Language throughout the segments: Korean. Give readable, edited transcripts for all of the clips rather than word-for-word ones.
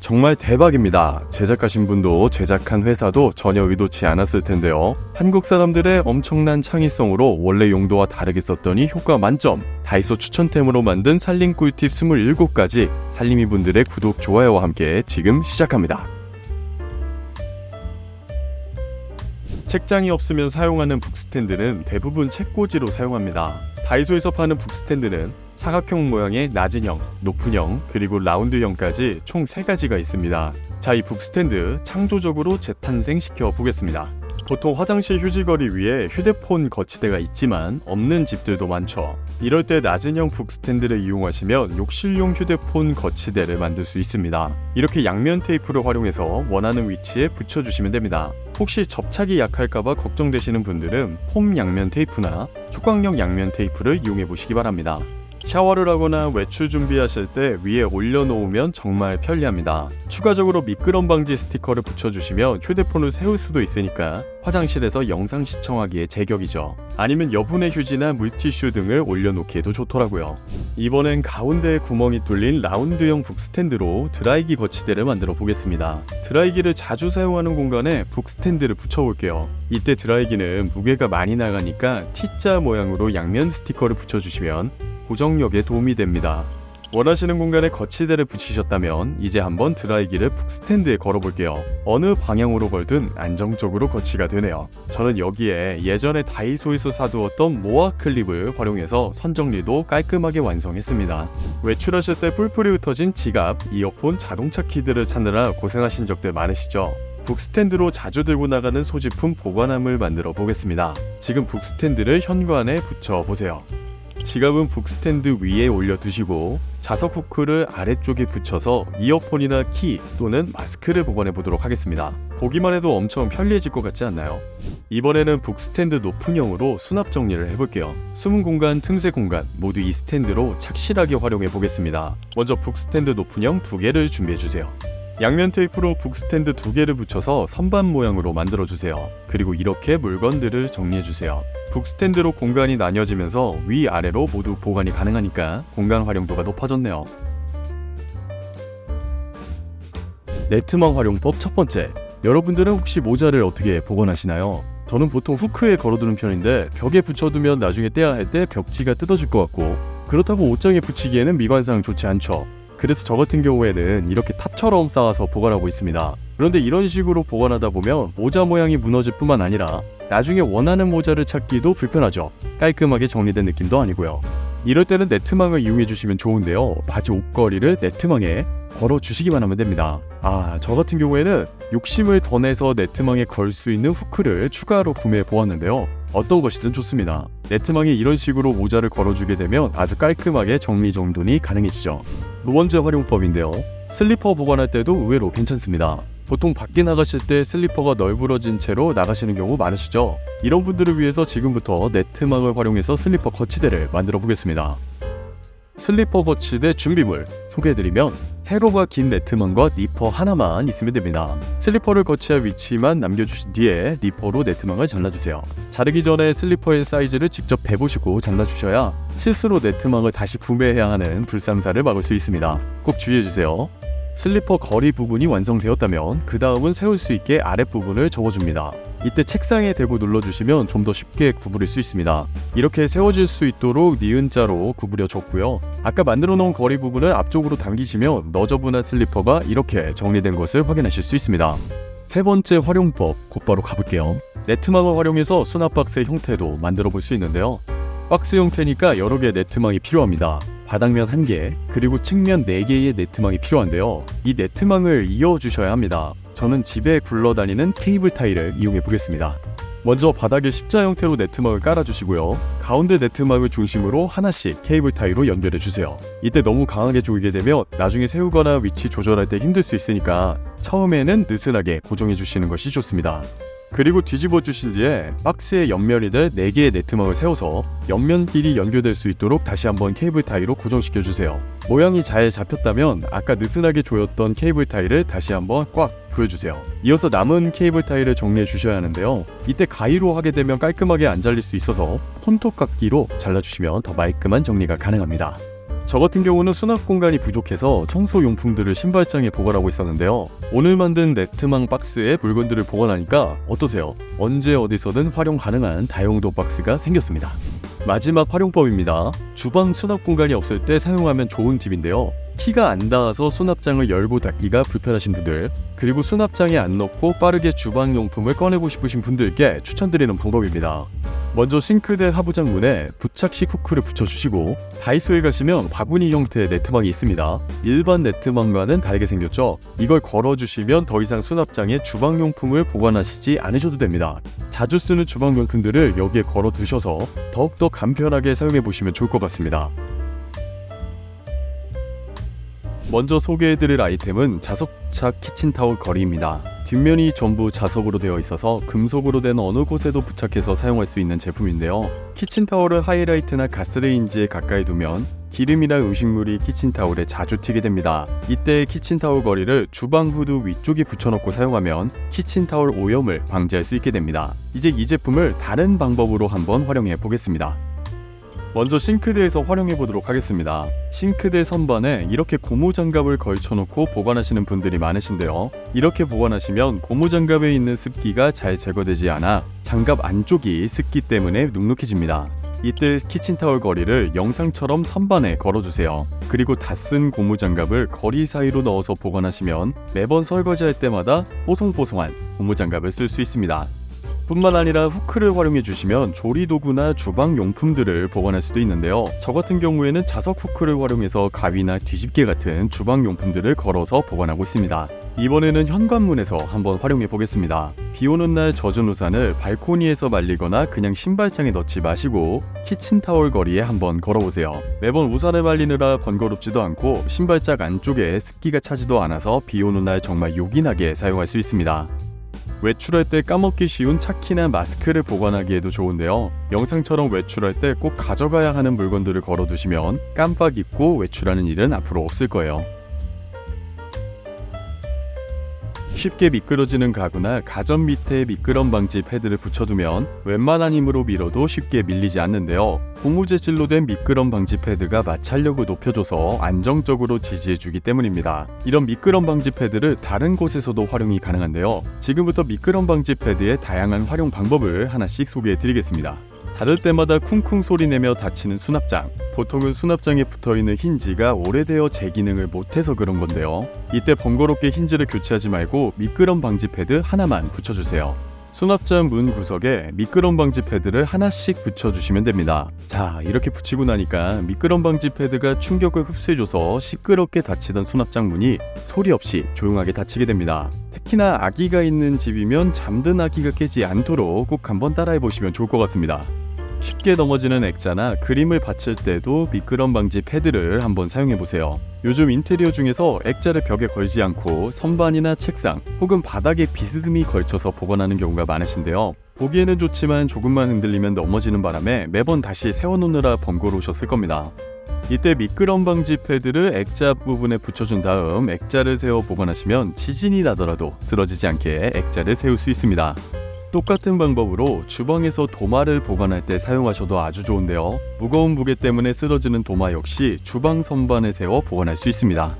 정말 대박입니다. 제작하신 분도 제작한 회사도 전혀 의도치 않았을 텐데요. 한국 사람들의 엄청난 창의성으로 원래 용도와 다르게 썼더니 효과 만점! 다이소 추천템으로 만든 살림 꿀팁 27가지 살림이 분들의 구독, 좋아요와 함께 지금 시작합니다. 책장이 없으면 사용하는 북스탠드는 대부분 책꽂이로 사용합니다. 다이소에서 파는 북스탠드는 사각형 모양의 낮은형, 높은형, 그리고 라운드형까지 총 3가지가 있습니다. 자, 이 북스탠드 창조적으로 재탄생시켜 보겠습니다. 보통 화장실 휴지거리 위에 휴대폰 거치대가 있지만 없는 집들도 많죠. 이럴 때 낮은형 북스탠드를 이용하시면 욕실용 휴대폰 거치대를 만들 수 있습니다. 이렇게 양면 테이프를 활용해서 원하는 위치에 붙여주시면 됩니다. 혹시 접착이 약할까봐 걱정되시는 분들은 폼 양면 테이프나 초광력 양면 테이프를 이용해 보시기 바랍니다. 샤워를 하거나 외출 준비하실 때 위에 올려놓으면 정말 편리합니다. 추가적으로 미끄럼 방지 스티커를 붙여주시면 휴대폰을 세울 수도 있으니까 화장실에서 영상 시청하기에 제격이죠. 아니면 여분의 휴지나 물티슈 등을 올려놓기에도 좋더라고요. 이번엔 가운데에 구멍이 뚫린 라운드형 북스탠드로 드라이기 거치대를 만들어 보겠습니다. 드라이기를 자주 사용하는 공간에 북스탠드를 붙여볼게요. 이때 드라이기는 무게가 많이 나가니까 T자 모양으로 양면 스티커를 붙여주시면 고정력에 도움이 됩니다. 원하시는 공간에 거치대를 붙이셨다면 이제 한번 드라이기를 북스탠드에 걸어볼게요. 어느 방향으로 걸든 안정적으로 거치가 되네요. 저는 여기에 예전에 다이소에서 사두었던 모아 클립을 활용해서 선 정리도 깔끔하게 완성했습니다. 외출하실 때 뿔뿔이 흩어진 지갑, 이어폰, 자동차 키들을 찾느라 고생하신 적들 많으시죠? 북스탠드로 자주 들고 나가는 소지품 보관함을 만들어 보겠습니다. 지금 북스탠드를 현관에 붙여보세요. 지갑은 북스탠드 위에 올려두시고 자석 후크를 아래쪽에 붙여서 이어폰이나 키 또는 마스크를 보관해 보도록 하겠습니다. 보기만 해도 엄청 편리해질 것 같지 않나요? 이번에는 북스탠드 높은형으로 수납 정리를 해볼게요. 숨은 공간, 틈새 공간 모두 이 스탠드로 착실하게 활용해 보겠습니다. 먼저 북스탠드 높은형 2개를 준비해주세요. 양면 테이프로 북스탠드 2개를 붙여서 선반 모양으로 만들어주세요. 그리고 이렇게 물건들을 정리해주세요. 북스탠드로 공간이 나뉘어지면서 위아래로 모두 보관이 가능하니까 공간 활용도가 높아졌네요. 네트망 활용법 첫 번째, 여러분들은 혹시 모자를 어떻게 보관하시나요? 저는 보통 후크에 걸어두는 편인데 벽에 붙여두면 나중에 떼야 할 때 벽지가 뜯어질 것 같고 그렇다고 옷장에 붙이기에는 미관상 좋지 않죠. 그래서 저 같은 경우에는 이렇게 탑처럼 쌓아서 보관하고 있습니다. 그런데 이런 식으로 보관하다 보면 모자 모양이 무너질 뿐만 아니라 나중에 원하는 모자를 찾기도 불편하죠. 깔끔하게 정리된 느낌도 아니고요. 이럴 때는 네트망을 이용해 주시면 좋은데요. 바지 옷걸이를 네트망에 걸어 주시기만 하면 됩니다. 저 같은 경우에는 욕심을 더 내서 네트망에 걸 수 있는 후크를 추가로 구매해 보았는데요. 어떤 것이든 좋습니다. 네트망에 이런 식으로 모자를 걸어주게 되면 아주 깔끔하게 정리정돈이 가능해지죠. 두 번째 활용법인데요. 슬리퍼 보관할 때도 의외로 괜찮습니다. 보통 밖에 나가실 때 슬리퍼가 널브러진 채로 나가시는 경우 많으시죠? 이런 분들을 위해서 지금부터 네트망을 활용해서 슬리퍼 거치대를 만들어 보겠습니다. 슬리퍼 거치대 준비물 소개해드리면 세로가 긴 네트망과 니퍼 하나만 있으면 됩니다. 슬리퍼를 거치할 위치만 남겨주신 뒤에 니퍼로 네트망을 잘라주세요. 자르기 전에 슬리퍼의 사이즈를 직접 재보시고 잘라주셔야 실수로 네트망을 다시 구매해야 하는 불상사를 막을 수 있습니다. 꼭 주의해주세요. 슬리퍼 거리 부분이 완성되었다면 그 다음은 세울 수 있게 아랫부분을 접어줍니다. 이때 책상에 대고 눌러주시면 좀 더 쉽게 구부릴 수 있습니다. 이렇게 세워질 수 있도록 니은자로 구부려줬고요. 아까 만들어 놓은 거리 부분을 앞쪽으로 당기시면 너저분한 슬리퍼가 이렇게 정리된 것을 확인하실 수 있습니다. 세 번째 활용법 곧바로 가볼게요. 네트망을 활용해서 수납 박스의 형태도 만들어 볼 수 있는데요. 박스 형태니까 여러 개의 네트망이 필요합니다. 바닥면 1개, 그리고 측면 4개의 네트망이 필요한데요. 이 네트망을 이어주셔야 합니다. 저는 집에 굴러다니는 케이블 타이를 이용해 보겠습니다. 먼저 바닥에 십자 형태로 네트망을 깔아주시고요. 가운데 네트망을 중심으로 하나씩 케이블 타이로 연결해 주세요. 이때 너무 강하게 조이게 되면 나중에 세우거나 위치 조절할 때 힘들 수 있으니까 처음에는 느슨하게 고정해 주시는 것이 좋습니다. 그리고 뒤집어 주신 뒤에 박스의 옆면이들 4개의 네트망을 세워서 옆면끼리 연결될 수 있도록 다시 한번 케이블 타이로 고정시켜 주세요. 모양이 잘 잡혔다면 아까 느슨하게 조였던 케이블 타이를 다시 한번 꽉 조여주세요. 이어서 남은 케이블 타이를 정리해 주셔야 하는데요. 이때 가위로 하게 되면 깔끔하게 안 잘릴 수 있어서 손톱깎이로 잘라주시면 더 말끔한 정리가 가능합니다. 저 같은 경우는 수납 공간이 부족해서 청소 용품들을 신발장에 보관하고 있었는데요. 오늘 만든 네트망 박스에 물건들을 보관하니까 어떠세요? 언제 어디서든 활용 가능한 다용도 박스가 생겼습니다. 마지막 활용법입니다. 주방 수납 공간이 없을 때 사용하면 좋은 팁인데요. 키가 안 닿아서 수납장을 열고 닫기가 불편하신 분들, 그리고 수납장에 안 넣고 빠르게 주방 용품을 꺼내고 싶으신 분들께 추천드리는 방법입니다. 먼저 싱크대 하부장문에 부착식 후크를 붙여주시고, 다이소에 가시면 바구니 형태의 네트망이 있습니다. 일반 네트망과는 다르게 생겼죠. 이걸 걸어주시면 더 이상 수납장에 주방용품을 보관하시지 않으셔도 됩니다. 자주 쓰는 주방용품들을 여기에 걸어 두셔서 더욱더 간편하게 사용해 보시면 좋을 것 같습니다. 먼저 소개해드릴 아이템은 자석부착 키친타올 거리입니다. 뒷면이 전부 자석으로 되어 있어서 금속으로 된 어느 곳에도 부착해서 사용할 수 있는 제품인데요. 키친타올을 하이라이트나 가스레인지에 가까이 두면 기름이나 음식물이 키친타올에 자주 튀게 됩니다. 이때 키친타올 거리를 주방 후드 위쪽에 붙여놓고 사용하면 키친타올 오염을 방지할 수 있게 됩니다. 이제 이 제품을 다른 방법으로 한번 활용해 보겠습니다. 먼저 싱크대에서 활용해 보도록 하겠습니다. 싱크대 선반에 이렇게 고무장갑을 걸쳐놓고 보관하시는 분들이 많으신데요. 이렇게 보관하시면 고무장갑에 있는 습기가 잘 제거되지 않아 장갑 안쪽이 습기 때문에 눅눅해집니다. 이때 키친타올 거리를 영상처럼 선반에 걸어주세요. 그리고 다 쓴 고무장갑을 거리 사이로 넣어서 보관하시면 매번 설거지할 때마다 뽀송뽀송한 고무장갑을 쓸 수 있습니다. 뿐만 아니라 후크를 활용해 주시면 조리도구나 주방용품들을 보관할 수도 있는데요. 저 같은 경우에는 자석 후크를 활용해서 가위나 뒤집개 같은 주방용품들을 걸어서 보관하고 있습니다. 이번에는 현관문에서 한번 활용해 보겠습니다. 비오는 날 젖은 우산을 발코니에서 말리거나 그냥 신발장에 넣지 마시고 키친타올 거리에 한번 걸어보세요. 매번 우산을 말리느라 번거롭지도 않고 신발장 안쪽에 습기가 차지도 않아서 비오는 날 정말 요긴하게 사용할 수 있습니다. 외출할 때 까먹기 쉬운 차키나 마스크를 보관하기에도 좋은데요. 영상처럼 외출할 때 꼭 가져가야 하는 물건들을 걸어두시면 깜빡 잊고 외출하는 일은 앞으로 없을 거예요. 쉽게 미끄러지는 가구나 가전 밑에 미끄럼 방지 패드를 붙여두면 웬만한 힘으로 밀어도 쉽게 밀리지 않는데요. 고무 재질로 된 미끄럼 방지 패드가 마찰력을 높여줘서 안정적으로 지지해주기 때문입니다. 이런 미끄럼 방지 패드를 다른 곳에서도 활용이 가능한데요. 지금부터 미끄럼 방지 패드의 다양한 활용 방법을 하나씩 소개해드리겠습니다. 닫을 때마다 쿵쿵 소리내며 닫히는 수납장. 보통은 수납장에 붙어있는 힌지가 오래되어 제 기능을 못해서 그런 건데요. 이때 번거롭게 힌지를 교체하지 말고 미끄럼 방지 패드 하나만 붙여주세요. 수납장 문 구석에 미끄럼 방지 패드를 하나씩 붙여주시면 됩니다. 자, 이렇게 붙이고 나니까 미끄럼 방지 패드가 충격을 흡수해줘서 시끄럽게 닫히던 수납장 문이 소리 없이 조용하게 닫히게 됩니다. 특히나 아기가 있는 집이면 잠든 아기가 깨지 않도록 꼭 한번 따라해보시면 좋을 것 같습니다. 쉽게 넘어지는 액자나 그림을 받칠 때도 미끄럼 방지 패드를 한번 사용해보세요. 요즘 인테리어 중에서 액자를 벽에 걸지 않고 선반이나 책상 혹은 바닥에 비스듬히 걸쳐서 보관하는 경우가 많으신데요. 보기에는 좋지만 조금만 흔들리면 넘어지는 바람에 매번 다시 세워놓느라 번거로우셨을 겁니다. 이때 미끄럼 방지 패드를 액자 부분에 붙여준 다음 액자를 세워 보관하시면 지진이 나더라도 쓰러지지 않게 액자를 세울 수 있습니다. 똑같은 방법으로 주방에서 도마를 보관할 때 사용하셔도 아주 좋은데요. 무거운 무게 때문에 쓰러지는 도마 역시 주방 선반에 세워 보관할 수 있습니다.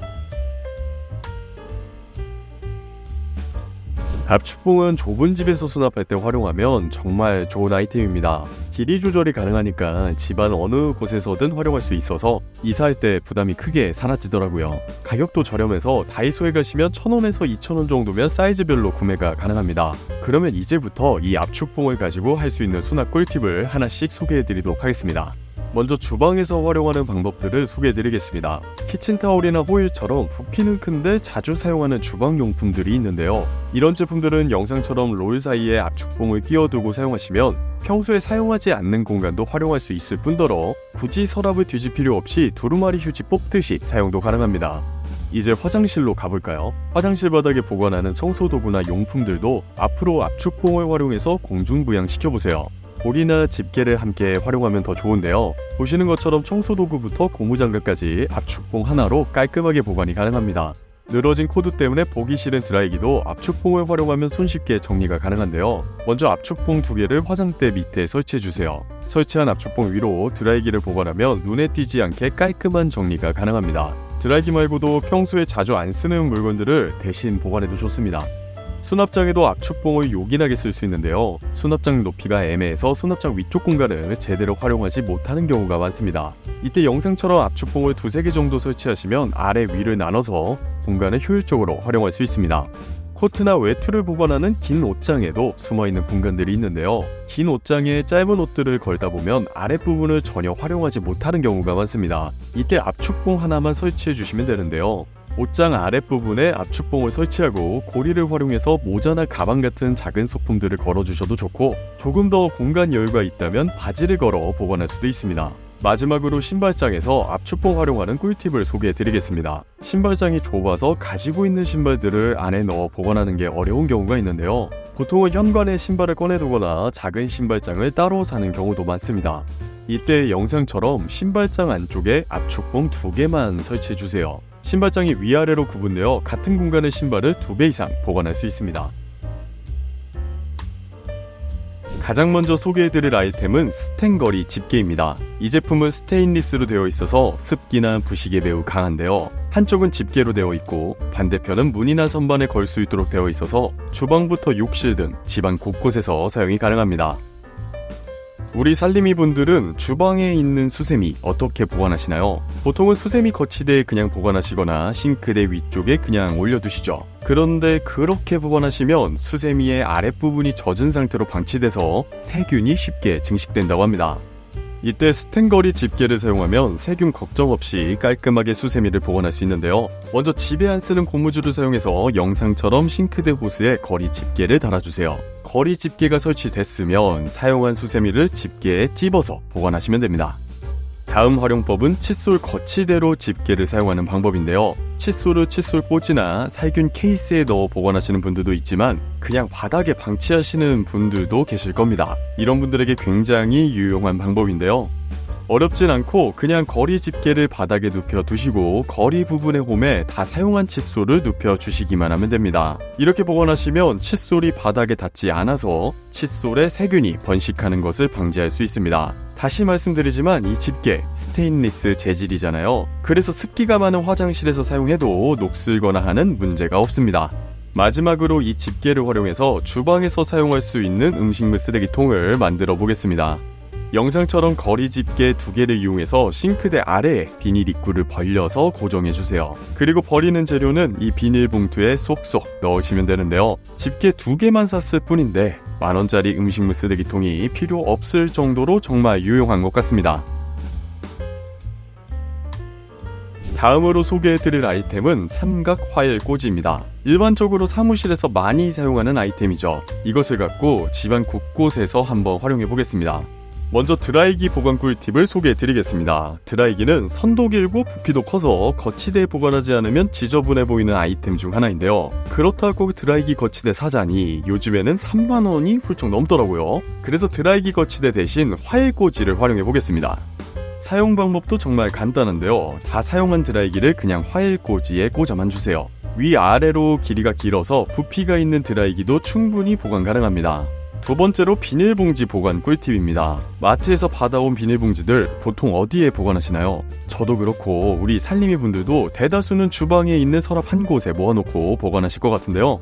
압축봉은 좁은 집에서 수납할 때 활용하면 정말 좋은 아이템입니다. 길이 조절이 가능하니까 집안 어느 곳에서든 활용할 수 있어서 이사할 때 부담이 크게 사라지더라고요. 가격도 저렴해서 다이소에 가시면 1,000원에서 2,000원 정도면 사이즈별로 구매가 가능합니다. 그러면 이제부터 이 압축봉을 가지고 할 수 있는 수납 꿀팁을 하나씩 소개해드리도록 하겠습니다. 먼저 주방에서 활용하는 방법들을 소개해드리겠습니다. 키친타올이나 호일처럼 부피는 큰데 자주 사용하는 주방용품들이 있는데요. 이런 제품들은 영상처럼 롤 사이에 압축봉을 끼워두고 사용하시면 평소에 사용하지 않는 공간도 활용할 수 있을 뿐더러 굳이 서랍을 뒤질 필요 없이 두루마리 휴지 뽑듯이 사용도 가능합니다. 이제 화장실로 가볼까요? 화장실 바닥에 보관하는 청소도구나 용품들도 앞으로 압축봉을 활용해서 공중부양시켜보세요. 볼이나 집게를 함께 활용하면 더 좋은데요. 보시는 것처럼 청소도구부터 고무장갑까지 압축봉 하나로 깔끔하게 보관이 가능합니다. 늘어진 코드 때문에 보기 싫은 드라이기도 압축봉을 활용하면 손쉽게 정리가 가능한데요. 먼저 압축봉 2개를 화장대 밑에 설치해주세요. 설치한 압축봉 위로 드라이기를 보관하면 눈에 띄지 않게 깔끔한 정리가 가능합니다. 드라이기 말고도 평소에 자주 안 쓰는 물건들을 대신 보관해도 좋습니다. 수납장에도 압축봉을 요긴하게 쓸 수 있는데요. 수납장 높이가 애매해서 수납장 위쪽 공간을 제대로 활용하지 못하는 경우가 많습니다. 이때 영상처럼 압축봉을 2-3개 정도 설치하시면 아래 위를 나눠서 공간을 효율적으로 활용할 수 있습니다. 코트나 외투를 보관하는 긴 옷장에도 숨어있는 공간들이 있는데요. 긴 옷장에 짧은 옷들을 걸다 보면 아랫부분을 전혀 활용하지 못하는 경우가 많습니다. 이때 압축봉 하나만 설치해 주시면 되는데요. 옷장 아랫부분에 압축봉을 설치하고 고리를 활용해서 모자나 가방 같은 작은 소품들을 걸어주셔도 좋고, 조금 더 공간 여유가 있다면 바지를 걸어 보관할 수도 있습니다. 마지막으로 신발장에서 압축봉 활용하는 꿀팁을 소개해드리겠습니다. 신발장이 좁아서 가지고 있는 신발들을 안에 넣어 보관하는 게 어려운 경우가 있는데요. 보통은 현관에 신발을 꺼내두거나 작은 신발장을 따로 사는 경우도 많습니다. 이때 영상처럼 신발장 안쪽에 압축봉 2개만 설치해주세요. 신발장이 위아래로 구분되어 같은 공간의 신발을 2배 이상 보관할 수 있습니다. 가장 먼저 소개해드릴 아이템은 스텐거리 집게입니다. 이 제품은 스테인리스로 되어 있어서 습기나 부식에 매우 강한데요. 한쪽은 집게로 되어 있고 반대편은 문이나 선반에 걸 수 있도록 되어 있어서 주방부터 욕실 등 집안 곳곳에서 사용이 가능합니다. 우리 살림이 분들은 주방에 있는 수세미 어떻게 보관하시나요? 보통은 수세미 거치대에 그냥 보관하시거나 싱크대 위쪽에 그냥 올려두시죠. 그런데 그렇게 보관하시면 수세미의 아랫부분이 젖은 상태로 방치돼서 세균이 쉽게 증식된다고 합니다. 이때 스텐거리 집게를 사용하면 세균 걱정 없이 깔끔하게 수세미를 보관할 수 있는데요. 먼저 집에 안 쓰는 고무줄을 사용해서 영상처럼 싱크대 호스에 거리 집게를 달아주세요. 거리 집게가 설치됐으면 사용한 수세미를 집게에 찝어서 보관하시면 됩니다. 다음 활용법은 칫솔 거치대로 집게를 사용하는 방법인데요. 칫솔을 칫솔 꽂이나 살균 케이스에 넣어 보관하시는 분들도 있지만 그냥 바닥에 방치하시는 분들도 계실 겁니다. 이런 분들에게 굉장히 유용한 방법인데요. 어렵진 않고 그냥 거리 집게를 바닥에 눕혀 두시고 거리 부분의 홈에 다 사용한 칫솔을 눕혀 주시기만 하면 됩니다. 이렇게 보관하시면 칫솔이 바닥에 닿지 않아서 칫솔에 세균이 번식하는 것을 방지할 수 있습니다. 다시 말씀드리지만 이 집게 스테인리스 재질이잖아요. 그래서 습기가 많은 화장실에서 사용해도 녹슬거나 하는 문제가 없습니다. 마지막으로 이 집게를 활용해서 주방에서 사용할 수 있는 음식물 쓰레기통을 만들어 보겠습니다. 영상처럼 거리 집게 2개를 이용해서 싱크대 아래에 비닐 입구를 벌려서 고정해주세요. 그리고 버리는 재료는 이 비닐 봉투에 쏙쏙 넣으시면 되는데요. 집게 2개만 샀을 뿐인데 만원짜리 음식물 쓰레기통이 필요 없을 정도로 정말 유용한 것 같습니다. 다음으로 소개해드릴 아이템은 삼각 화일 꽂이입니다. 일반적으로 사무실에서 많이 사용하는 아이템이죠. 이것을 갖고 집안 곳곳에서 한번 활용해보겠습니다. 먼저 드라이기 보관 꿀팁을 소개해드리겠습니다. 드라이기는 선도 길고 부피도 커서 거치대에 보관하지 않으면 지저분해 보이는 아이템 중 하나인데요. 그렇다고 드라이기 거치대 사자니 요즘에는 3만원이 훌쩍 넘더라고요. 그래서 드라이기 거치대 대신 화일 꽂이를 활용해보겠습니다. 사용 방법도 정말 간단한데요. 다 사용한 드라이기를 그냥 화일 꽂이에 꽂아만 주세요. 위아래로 길이가 길어서 부피가 있는 드라이기도 충분히 보관 가능합니다. 두 번째로 비닐봉지 보관 꿀팁입니다. 마트에서 받아온 비닐봉지들 보통 어디에 보관하시나요? 저도 그렇고 우리 살림이 분들도 대다수는 주방에 있는 서랍 한 곳에 모아놓고 보관하실 것 같은데요.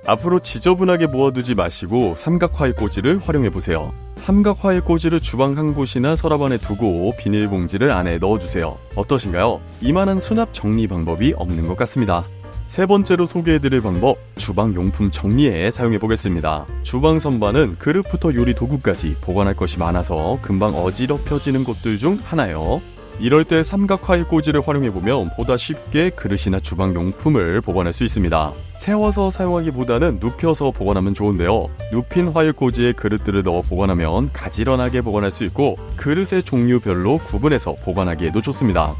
앞으로 지저분하게 모아두지 마시고 삼각 화일 꽂이를 활용해보세요. 삼각 화일 꽂이를 주방 한 곳이나 서랍 안에 두고 비닐봉지를 안에 넣어주세요. 어떠신가요? 이만한 수납 정리 방법이 없는 것 같습니다. 세 번째로 소개해드릴 방법, 주방 용품 정리에 사용해보겠습니다. 주방 선반은 그릇부터 요리 도구까지 보관할 것이 많아서 금방 어지럽혀지는 곳들 중 하나예요. 이럴 때 삼각 화일 꽂이를 활용해보면 보다 쉽게 그릇이나 주방 용품을 보관할 수 있습니다. 세워서 사용하기보다는 눕혀서 보관하면 좋은데요. 눕힌 화일 꽂이에 그릇들을 넣어 보관하면 가지런하게 보관할 수 있고 그릇의 종류별로 구분해서 보관하기에도 좋습니다.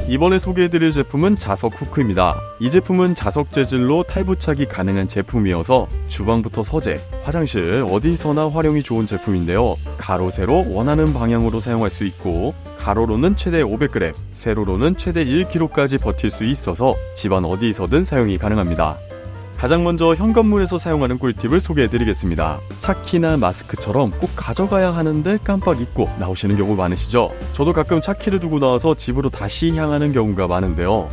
이번에 소개해드릴 제품은 자석 후크입니다. 이 제품은 자석 재질로 탈부착이 가능한 제품이어서 주방부터 서재, 화장실 어디서나 활용이 좋은 제품인데요. 가로 세로 원하는 방향으로 사용할 수 있고 가로로는 최대 500g, 세로로는 최대 1kg까지 버틸 수 있어서 집안 어디서든 사용이 가능합니다. 가장 먼저 현관문에서 사용하는 꿀팁을 소개해드리겠습니다. 차키나 마스크처럼 꼭 가져가야 하는데 깜빡 잊고 나오시는 경우 많으시죠? 저도 가끔 차키를 두고 나와서 집으로 다시 향하는 경우가 많은데요.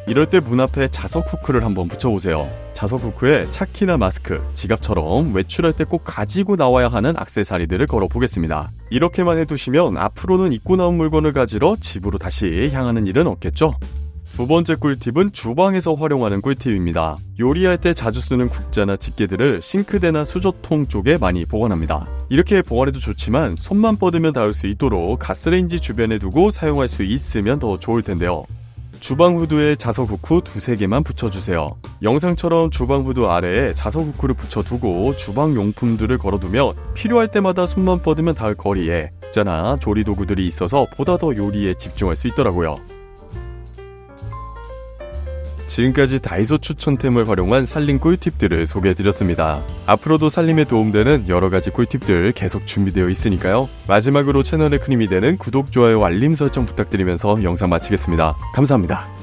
이럴 때 문 앞에 자석 후크를 한번 붙여보세요. 자석 후크에 차키나 마스크, 지갑처럼 외출할 때 꼭 가지고 나와야 하는 액세서리들을 걸어보겠습니다. 이렇게만 해두시면 앞으로는 잊고 나온 물건을 가지러 집으로 다시 향하는 일은 없겠죠? 두 번째 꿀팁은 주방에서 활용하는 꿀팁입니다. 요리할 때 자주 쓰는 국자나 집게들을 싱크대나 수저통 쪽에 많이 보관합니다. 이렇게 보관해도 좋지만 손만 뻗으면 닿을 수 있도록 가스레인지 주변에 두고 사용할 수 있으면 더 좋을 텐데요. 주방 후드에 자석 후크 2-3개만 붙여주세요. 영상처럼 주방 후드 아래에 자석 후크를 붙여두고 주방 용품들을 걸어두면 필요할 때마다 손만 뻗으면 닿을 거리에 국자나 조리도구들이 있어서 보다 더 요리에 집중할 수 있더라고요. 지금까지 다이소 추천템을 활용한 살림 꿀팁들을 소개해드렸습니다. 앞으로도 살림에 도움되는 여러가지 꿀팁들 계속 준비되어 있으니까요. 마지막으로 채널에 큰 힘이 되는 구독, 좋아요, 알림 설정 부탁드리면서 영상 마치겠습니다. 감사합니다.